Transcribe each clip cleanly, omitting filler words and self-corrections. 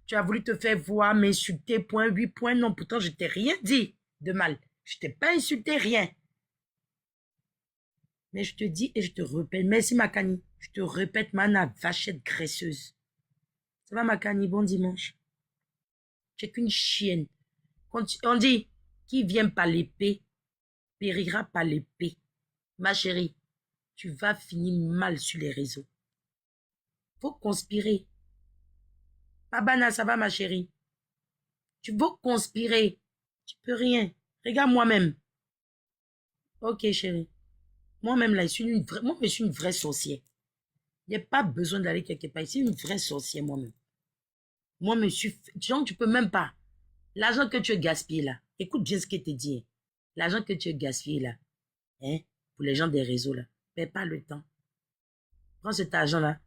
Tu as voulu te faire voir, m'insulter, point, 8 points. Non, pourtant, je t'ai rien dit de mal. Je t'ai pas insulté, rien. Mais je te dis et je te répète. Merci, Makani. Je te répète, mana vachette graisseuse. Ça va, Makani? Bon dimanche. Tu es qu'une chienne. On dit, qui vient par l'épée, périra par l'épée. Ma chérie, tu vas finir mal sur les réseaux. Faut conspirer. Babana, ça va, ma chérie? Tu veux conspirer. Tu peux rien. Regarde moi-même. Ok, chérie. Moi-même, là, je suis une vraie sorcière. Il n'y a pas besoin d'aller quelque part. Je suis une vraie sorcière, moi-même. Moi, monsieur, genre, tu peux même pas. L'argent que tu as gaspillé, là, écoute bien ce que je te dis. L'argent que tu as gaspillé, là, hein, pour les gens des réseaux, là, perds pas le temps. Prends cet argent-là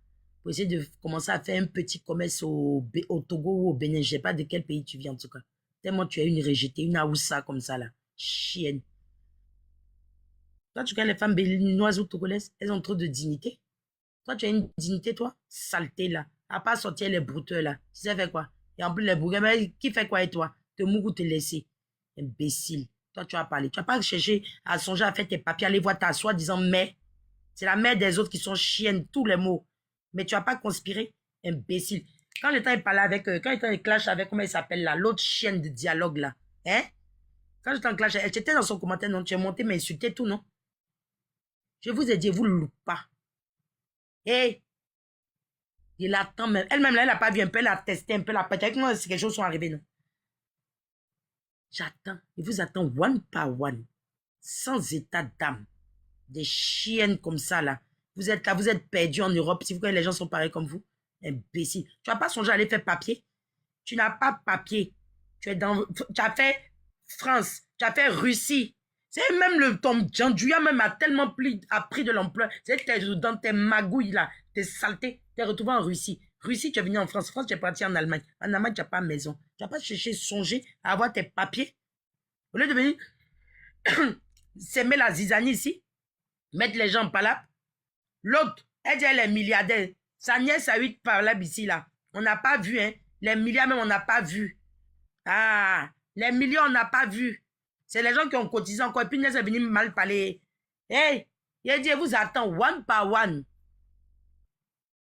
pour essayer de commencer à faire un petit commerce au Togo ou au Bénin. Je sais pas de quel pays tu viens, en tout cas. Tellement tu as une rejetée, une aoussa comme ça, là. Chienne. Toi, tu connais les femmes béninoises ou togolaises, elles ont trop de dignité. Toi, tu as une dignité, toi, saleté, là. À part sortir les brouteurs, là. Tu sais faire quoi? Et en plus, les brouteurs, mais qui fait quoi et toi? Te mourir te laisser. Imbécile. Toi, tu vas parler. Tu vas pas chercher à songer à faire tes papiers, aller voir ta soi-disant mère. C'est la mère des autres qui sont chiennes, tous les mots. Mais tu vas pas conspirer. Imbécile. Quand le temps il parlait avec, quand le temps il clash avec, comment il s'appelle là, l'autre chienne de dialogue là. Hein? Quand le temps clash, elle était dans son commentaire, non? Tu es monté m'insulter tout, non? Je vous ai dit, vous le loupez pas. Hé! Il attend même. Elle-même, là, elle n'a pas vu un peu, elle a testé un peu la pâte. Avec moi, si quelque chose sont arrivés, non? J'attends. Il vous attend one par one. Sans état d'âme. Des chiennes comme ça, là. Vous êtes là, vous êtes perdus en Europe. Si vous voyez les gens sont pareils comme vous. Imbécile. Tu n'as pas songé à aller faire papier. Tu n'as pas papier. Tu as fait France. Tu as fait Russie. C'est même le ton Djandouya même a tellement appris de l'emploi. C'est dans tes magouilles là, tes saletés, t'es retrouvé en Russie. Russie, tu es venu en France. France, tu es parti en Allemagne. En Allemagne, tu n'as pas maison. Tu n'as pas cherché, songer à avoir tes papiers. Au lieu de venir s'aimer la zizanie ici, mettre les gens en palabre. L'autre, elle dit elle est milliardaire. Sa nièce a 8 palabres ici là. On n'a pas vu, hein. Les milliards même, on n'a pas vu. Ah, les millions, on n'a pas vu. C'est les gens qui ont cotisé encore. Et puis, ils sont venus mal parler. Hey, il a dit, vous attend one par one.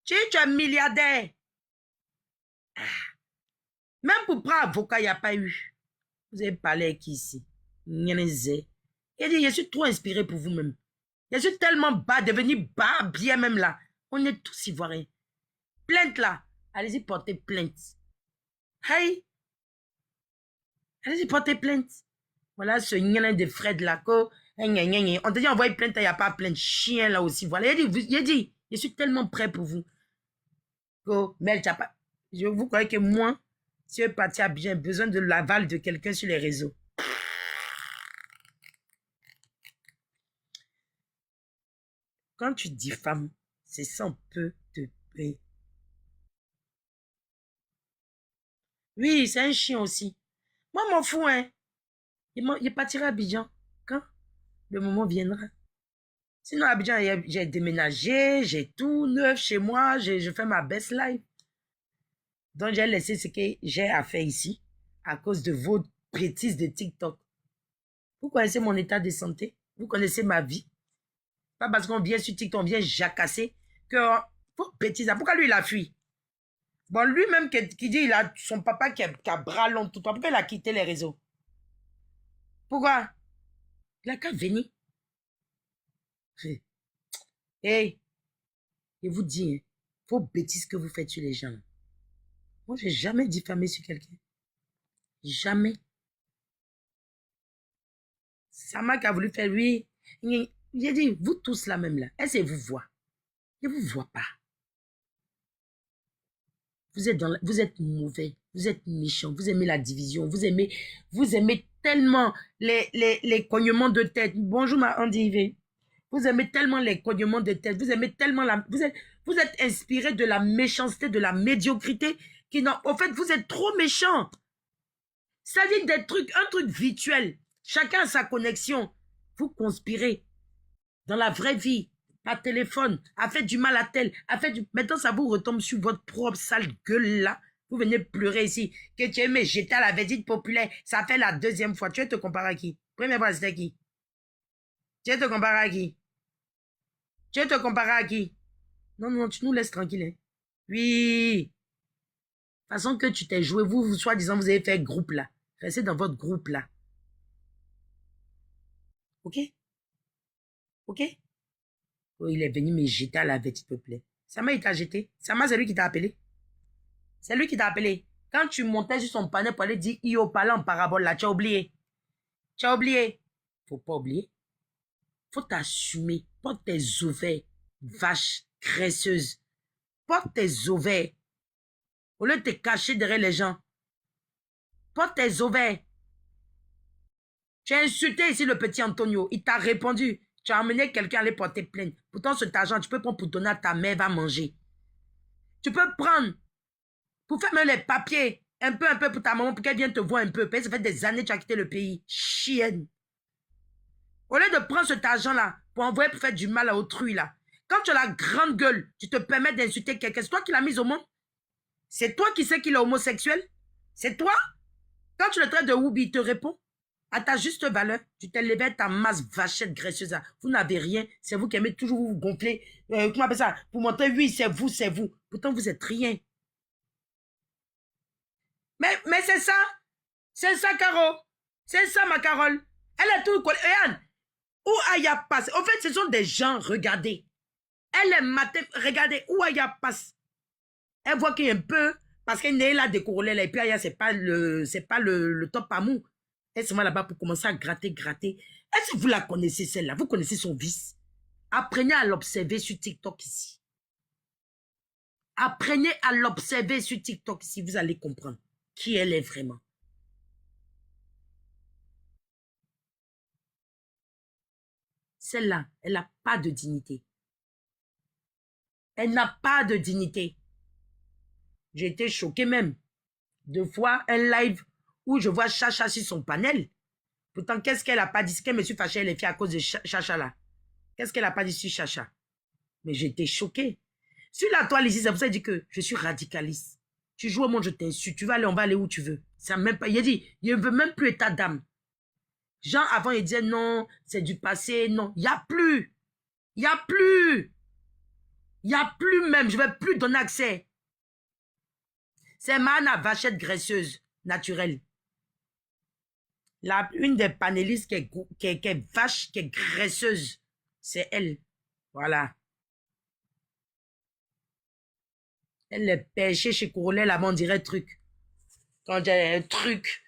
Tu es milliardaire. Ah. Même pour prendre avocat, il n'y a pas eu. Vous avez parlé avec qui ici? Il a dit, je suis trop inspiré pour vous-même. Je suis tellement bas, devenu bas, bien même là. On est tous ivoiriens. Plainte là. Allez-y, portez plainte. Hey. Allez-y, portez plainte. Voilà ce gnan de Fred là. On te dit envoyer plainte, il n'y a pas plainte. Chien là aussi. Voilà. Il a dit, je suis tellement prêt pour vous. Mais pas. Vous croyez que moi, si je suis parti à bien, j'ai besoin de l'aval de quelqu'un sur les réseaux. Quand tu dis femme, c'est ça on peut te payer. Oui, c'est un chien aussi. Moi, m'en fous, hein. Il partira à Abidjan. Quand le moment viendra. Sinon, à Abidjan, j'ai déménagé, j'ai tout neuf chez moi, je fais ma best life. Donc, j'ai laissé ce que j'ai à faire ici à cause de vos bêtises de TikTok. Vous connaissez mon état de santé? Vous connaissez ma vie? Pas parce qu'on vient sur TikTok, on vient jacasser que vos bêtises. Pourquoi lui, il a fui? Bon, lui-même qui dit il a son papa qui a bras long tout le temps. Pourquoi il a quitté les réseaux? Pourquoi? Il a qu'à venir. Hey, je vous dis, hein, vos bêtises que vous faites sur les gens. Moi, je n'ai jamais diffamé sur quelqu'un. Jamais. Sama qui a voulu faire, oui. J'ai dit, vous tous là même là, est-ce que vous voyez? Je ne vous vois pas. Vous êtes mauvais, vous êtes méchant, vous aimez la division, vous aimez tellement les cognements de tête. Bonjour ma Andy. Vous aimez tellement les cognements de tête, vous aimez tellement vous êtes inspiré de la méchanceté, de la médiocrité, au fait, vous êtes trop méchant. C'est-à-dire un truc virtuel. Chacun a sa connexion. Vous conspirez. Dans la vraie vie, par téléphone, a fait du mal à tel, Maintenant, ça vous retombe sur votre propre sale gueule là. Vous venez pleurer ici. Que tu aimes jeter à la verdicte populaire. Ça fait la deuxième fois. Tu veux te comparer à qui? Première fois, c'était qui? Tu veux te comparer à qui? Tu veux te comparer à qui? Non, non, tu nous laisses tranquille. Hein. Oui. De toute façon que tu t'es joué, vous, soi-disant, vous avez fait groupe là. Restez dans votre groupe là. Ok? Ok? Oh, il est venu me jeter à la verdicte populaire. Sama, il t'a jeté. Sama, c'est lui qui t'a appelé. C'est lui qui t'a appelé. Quand tu montais sur son panel pour aller dire Io parle en parabole là, tu as oublié. Tu as oublié. Faut pas oublier. Faut t'assumer. Porte tes ovaires, vache graisseuse. Porte tes ovaires. Au lieu de te cacher derrière les gens. Porte tes ovaires. Tu as insulté ici le petit Antonio. Il t'a répondu. Tu as amené quelqu'un à aller porter plainte. Pourtant, cet argent, tu peux prendre pour donner à ta mère, va manger. Tu peux prendre pour faire même les papiers. Un peu pour ta maman, pour qu'elle vienne te voir un peu. Parce que ça fait des années que tu as quitté le pays. Chienne. Au lieu de prendre cet argent-là pour envoyer pour faire du mal à autrui, là. Quand tu as la grande gueule, tu te permets d'insulter quelqu'un. C'est toi qui l'as mis au monde. C'est toi qui sais qu'il est homosexuel. C'est toi. Quand tu le traites de Woubi, il te répond. À ta juste valeur, tu t'es levé ta masse vachette graisseuse. Vous n'avez rien. C'est vous qui aimez toujours vous gonfler. Comment on appelle ça? Vous montrez, oui, c'est vous, c'est vous. Pourtant, vous êtes rien. Mais c'est ça. C'est ça, Caro. C'est ça, ma Carole. Elle est tout... Regarde. Où Aya passe. En fait, ce sont des gens, regardez. Elle est matin. Regardez, où Aya passe. Elle voit qu'il y a un peu... Parce qu'elle est là décorolée là. Et puis Aya, c'est pas le top amour. Elle se met là-bas pour commencer à gratter. Est-ce que vous la connaissez, celle-là? Vous connaissez son vice? Apprenez à l'observer sur TikTok ici. Apprenez à l'observer sur TikTok ici. Vous allez comprendre qui elle est vraiment. Celle-là, elle n'a pas de dignité. Elle n'a pas de dignité. J'ai été choquée même. 2 fois, un live où je vois Chacha sur son panel. Pourtant, qu'est-ce qu'elle n'a pas dit? Ce qu'elle me suis fâchée, elle est fait à cause de Chacha là. Qu'est-ce qu'elle n'a pas dit sur Chacha? Mais j'ai été choquée. Sur la toile ici, c'est pour ça que je dis que je suis radicaliste. Tu joues au monde, je t'insulte. Tu vas aller, on va aller où tu veux. Ça même pas. Il a dit, il ne veut même plus état d'âme. Jean, avant, il disait non, c'est du passé. Non, il n'y a plus. Il n'y a plus. Il n'y a plus même. Je ne vais plus donner accès. C'est Mana Vachette graisseuse, naturelle. Une des panélistes qui est vache, qui est graisseuse, c'est elle. Voilà. Elle est pêchée chez Corolet, là-bas, on dirait truc. Quand j'ai un truc.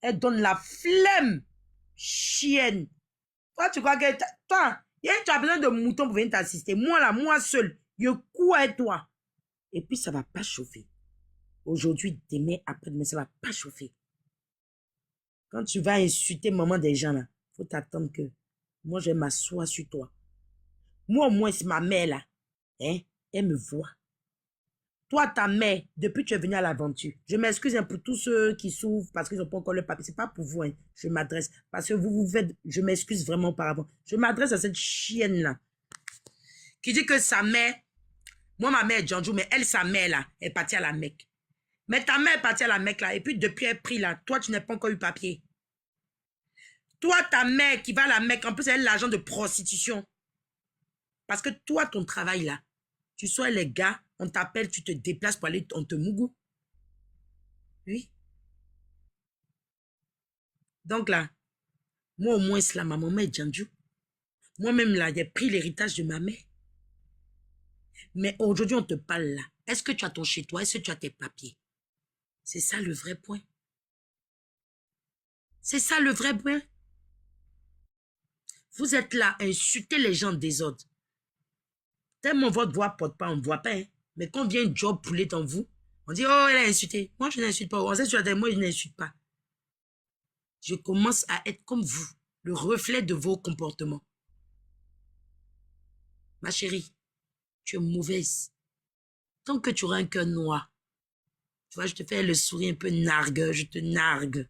Elle donne la flemme. Chienne. Toi, tu crois que... Toi, tu as besoin de moutons pour venir t'assister. Moi, là, moi seul, je cours avec toi. Et puis, ça va pas chauffer. Aujourd'hui, demain, après-demain, ça va pas chauffer. Quand tu vas insulter maman des gens, là, faut t'attendre que moi, je vais m'asseoir sur toi. Moi, au moins, c'est ma mère, là. Hein, elle me voit. Toi, ta mère, depuis que tu es venu à l'aventure, je m'excuse pour tous ceux qui souffrent parce qu'ils n'ont pas encore le papier. C'est pas pour vous, hein. Je m'adresse. Parce que vous faites, je m'excuse vraiment par avant. Je m'adresse à cette chienne-là. Qui dit que sa mère, moi, ma mère est Djanjou, mais elle, sa mère, là, est partie à la Mecque. Mais ta mère est partie à la Mecque, là, et puis depuis elle est pris, là, toi, tu n'as pas encore eu papier. Toi, ta mère qui va à la Mecque, en plus, elle a l'argent de prostitution. Parce que toi, ton travail, là, tu sois les gars, on t'appelle, tu te déplaces pour aller, on te mougou. Oui. Donc là, moi, au moins, c'est là, ma maman est Djanjou. Moi-même, là, j'ai pris l'héritage de ma mère. Mais aujourd'hui, on te parle là. Est-ce que tu as ton chez-toi? Est-ce que tu as tes papiers? C'est ça le vrai point. C'est ça le vrai point. Vous êtes là à insulter les gens des autres. Tellement votre voix porte pas, on ne voit pas. Hein. Mais quand vient un job poulet dans vous, on dit, oh, elle a insulté. Moi, je n'insulte pas. On sait sur moi, je n'insulte pas. Je commence à être comme vous, le reflet de vos comportements. Ma chérie, tu es mauvaise. Tant que tu auras un cœur noir, tu vois, je te fais le sourire un peu nargue, je te nargue.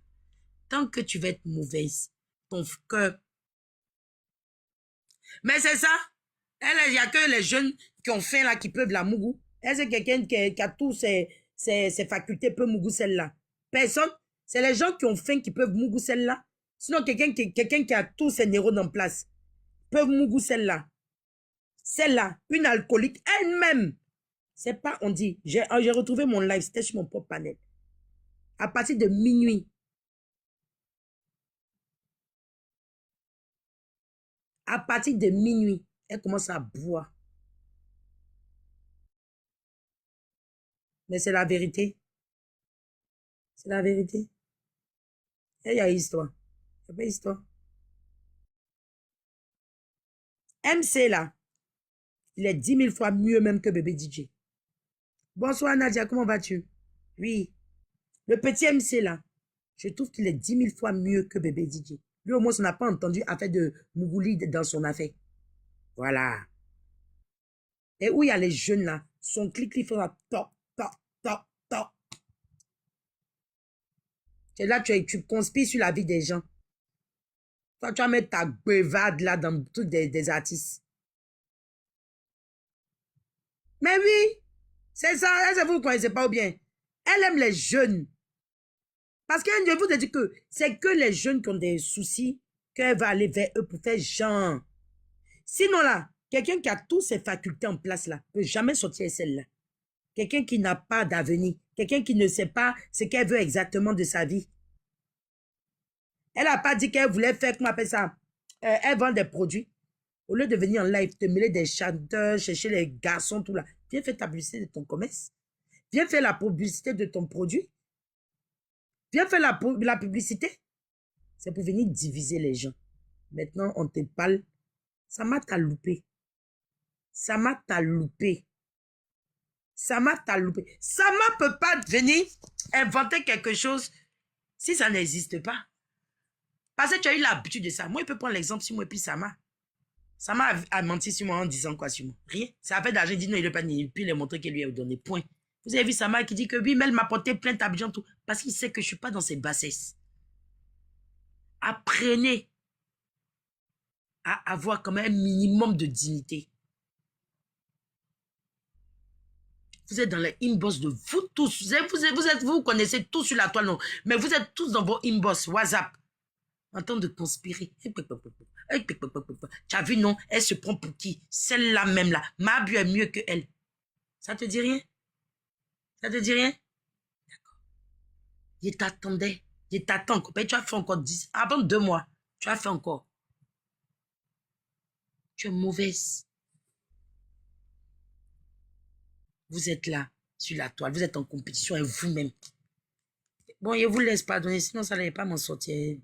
Tant que tu vas être mauvaise, ton cœur. Mais c'est ça. Il n'y a que les jeunes qui ont faim là, qui peuvent la mougou. Est-ce que quelqu'un qui a tous ses facultés peut mougou celle-là? Personne. C'est les gens qui ont faim qui peuvent mougou celle-là. Sinon, quelqu'un qui a tous ses neurones en place peuvent mougou celle-là. Celle-là, une alcoolique elle-même. C'est pas, on dit, j'ai retrouvé mon live, c'était sur mon propre panel. À partir de minuit. À partir de minuit, elle commence à boire. Mais c'est la vérité. C'est la vérité. Et il y a histoire. Il y a pas histoire. MC là, il est 10 000 fois mieux même que bébé DJ. Bonsoir Nadia, comment vas-tu? Oui. Le petit MC là, je trouve qu'il est 10 000 fois mieux que bébé DJ. Lui au moins, on n'a pas entendu affaire de Mougouli dans son affaire. Voilà. Et où il y a les jeunes là, son clic fera top, top, top, top. Et là, tu conspires sur la vie des gens. Toi, tu vas mettre ta bevade là dans le truc des artistes. Mais oui, c'est ça, elle, vous ne connaissez pas ou bien. Elle aime les jeunes. Parce que je vous ai dit que c'est que les jeunes qui ont des soucis qu'elle va aller vers eux pour faire genre. Sinon là, quelqu'un qui a toutes ses facultés en place là, peut jamais sortir celle-là. Quelqu'un qui n'a pas d'avenir. Quelqu'un qui ne sait pas ce qu'elle veut exactement de sa vie. Elle n'a pas dit qu'elle voulait faire, comment on appelle ça, elle vend des produits. Au lieu de venir en live, te mêler des chanteurs, chercher les garçons, tout là. Viens faire ta publicité de ton commerce. Viens faire la publicité de ton produit. Viens faire la publicité. C'est pour venir diviser les gens. Maintenant, on te parle. Sama t'a loupé. Sama t'a loupé. Sama t'a loupé. Sama peut pas venir inventer quelque chose si ça n'existe pas. Parce que tu as eu l'habitude de ça. Moi, il peut prendre l'exemple sur moi et puis Sama. Sama a menti sur moi en disant quoi sur moi? Rien. Ça a fait d'argent. Il dit non, il ne pas ni puis il a montré qu'il lui a donné. Point. Vous avez vu Sama qui dit que oui, mais elle m'a porté plein d'argent tout. Parce qu'il sait que je ne suis pas dans ses bassesses. Apprenez à avoir quand même un minimum de dignité. Vous êtes dans les inbox de vous tous. Vous connaissez tous sur la toile, non. Mais vous êtes tous dans vos inbox, WhatsApp. En train de conspirer. Tu as vu, non? Elle se prend pour qui? Celle-là même là. Mabu est mieux que elle. Ça te dit rien? Ça te dit rien? D'accord. Je t'attendais. Je t'attends encore. Tu as fait encore 10. Avant 2 mois. Tu as fait encore. Tu es mauvaise. Vous êtes là, sur la toile. Vous êtes en compétition avec vous-même. Bon, je vous laisse pardonner. Sinon, ça n'allait pas m'en sortir.